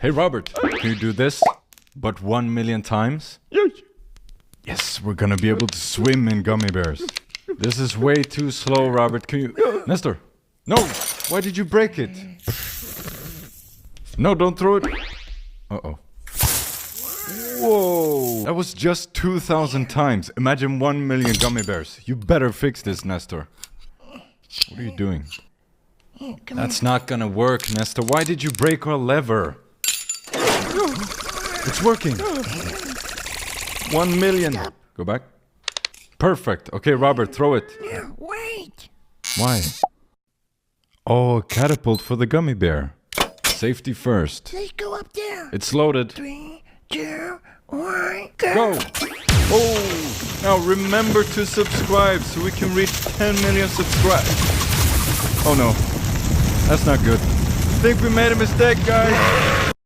Hey, Robert, can you do this, but 1 million times? Yes, we're gonna be able to swim in gummy bears. This is way too slow, Robert. Can you... Nestor! No! Why did you break it? No, don't throw it. Uh-oh. Whoa! That was just 2,000 times. Imagine 1 million gummy bears. You better fix this, Nestor. What are you doing? That's not gonna work, Nestor. Why did you break our lever? It's working. 1 million. Go back. Perfect. Okay, Robert, throw it. Wait. Why? Oh, a catapult for the gummy bear. Safety first. Let's go up there. It's loaded. 3, 2, 1, go. Go! Oh! Now remember to subscribe so we can reach 10 million subscribers. Oh no. That's not good. I think we made a mistake, guys.